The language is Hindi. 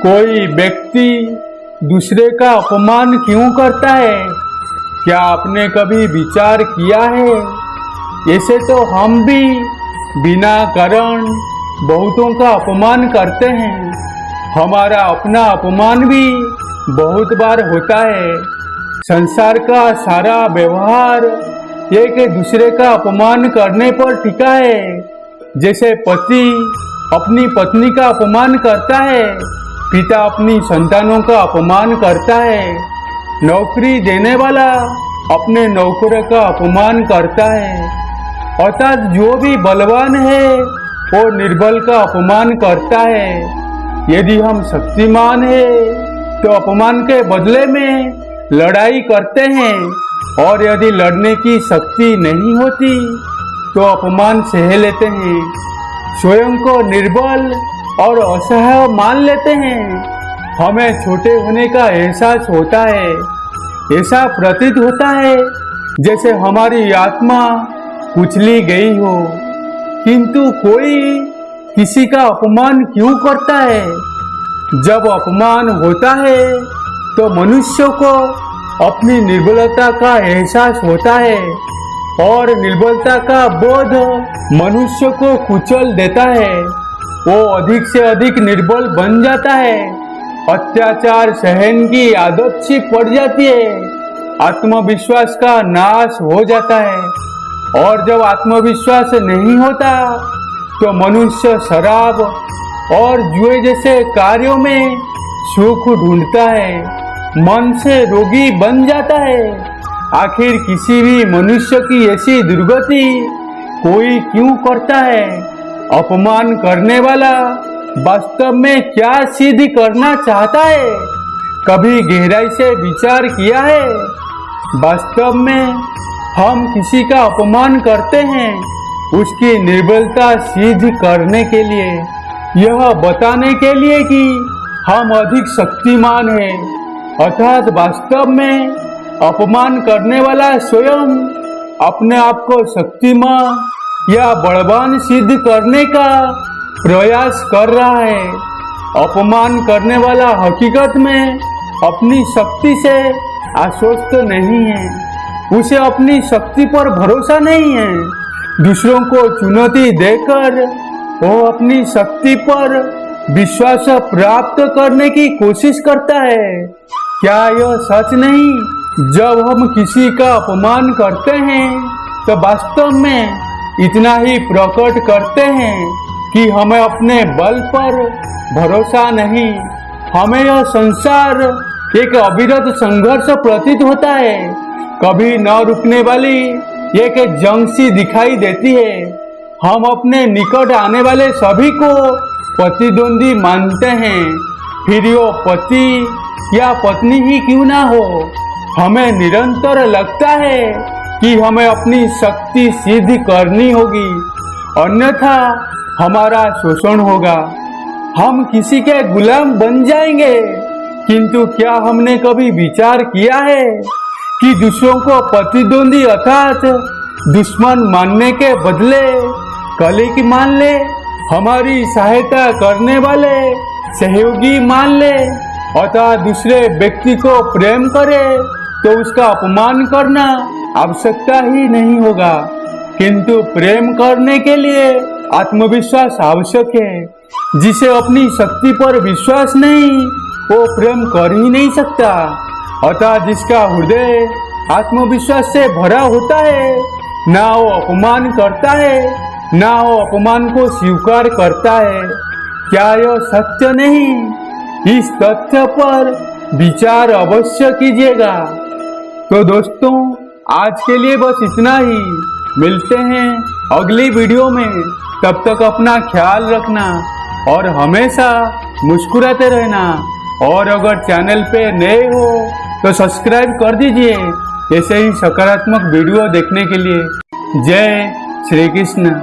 कोई व्यक्ति दूसरे का अपमान क्यों करता है? क्या आपने कभी विचार किया है? ऐसे तो हम भी बिना कारण बहुतों का अपमान करते हैं। हमारा अपना अपमान भी बहुत बार होता है। संसार का सारा व्यवहार एक दूसरे का अपमान करने पर टिका है। जैसे पति अपनी पत्नी का अपमान करता है, पिता अपनी संतानों का अपमान करता है, नौकरी देने वाला अपने नौकरों का अपमान करता है। अर्थात जो भी बलवान है वो निर्बल का अपमान करता है। यदि हम शक्तिमान हैं तो अपमान के बदले में लड़ाई करते हैं, और यदि लड़ने की शक्ति नहीं होती तो अपमान सह लेते हैं। स्वयं को निर्बल और असहाय मान लेते हैं। हमें छोटे होने का एहसास होता है। ऐसा प्रतीत होता है जैसे हमारी आत्मा कुचली गई हो। किंतु कोई किसी का अपमान क्यों करता है? जब अपमान होता है तो मनुष्य को अपनी निर्बलता का एहसास होता है, और निर्बलता का बोध मनुष्य को कुचल देता है। वो अधिक से अधिक निर्बल बन जाता है। अत्याचार सहन की आदत सी पड़ जाती है। आत्मविश्वास का नाश हो जाता है, और जब आत्मविश्वास नहीं होता तो मनुष्य शराब और जुए जैसे कार्यों में सुख ढूंढता है, मन से रोगी बन जाता है। आखिर किसी भी मनुष्य की ऐसी दुर्गति कोई क्यों करता है? अपमान करने वाला वास्तव में क्या सिद्ध करना चाहता है? कभी गहराई से विचार किया है? वास्तव में हम किसी का अपमान करते हैं उसकी निर्बलता सिद्ध करने के लिए, यह बताने के लिए कि हम अधिक शक्तिमान हैं। अर्थात वास्तव में अपमान करने वाला स्वयं अपने आप को शक्तिमान या बलवान सिद्ध करने का प्रयास कर रहा है। अपमान करने वाला हकीकत में अपनी शक्ति से आश्वस्त नहीं है। उसे अपनी शक्ति पर भरोसा नहीं है। दूसरों को चुनौती देकर वो अपनी शक्ति पर विश्वास प्राप्त करने की कोशिश करता है। क्या यह सच नहीं? जब हम किसी का अपमान करते हैं तो वास्तव में इतना ही प्रकट करते हैं कि हमें अपने बल पर भरोसा नहीं। हमें यह संसार एक अविरत संघर्ष प्रतीत होता है। कभी न रुकने वाली एक जंग सी दिखाई देती है। हम अपने निकट आने वाले सभी को प्रतिद्वंदी मानते हैं, फिर वो पति या पत्नी ही क्यों ना हो। हमें निरंतर लगता है कि हमें अपनी शक्ति सिद्ध करनी होगी, अन्यथा हमारा शोषण होगा। हम किसी के गुलाम बन जाएंगे। किंतु क्या हमने कभी विचार किया है कि दूसरों को प्रतिद्वंदी अर्थात दुश्मन मानने के बदले कलीग मान ले, हमारी सहायता करने वाले सहयोगी मान ले, अर्थात दूसरे व्यक्ति को प्रेम करे तो उसका अपमान करना आवश्यकता ही नहीं होगा। किंतु प्रेम करने के लिए आत्मविश्वास आवश्यक है। जिसे अपनी शक्ति पर विश्वास नहीं वो प्रेम कर ही नहीं सकता। अर्थात जिसका हृदय आत्मविश्वास से भरा होता है, ना वो अपमान करता है ना वो अपमान को स्वीकार करता है। क्या यह सत्य नहीं? इस तथ्य पर विचार अवश्य कीजिएगा। तो दोस्तों, आज के लिए बस इतना ही। मिलते हैं अगली वीडियो में। तब तक अपना ख्याल रखना और हमेशा मुस्कुराते रहना। और अगर चैनल पे नए हो तो सब्सक्राइब कर दीजिए ऐसे ही सकारात्मक वीडियो देखने के लिए। जय श्री कृष्ण।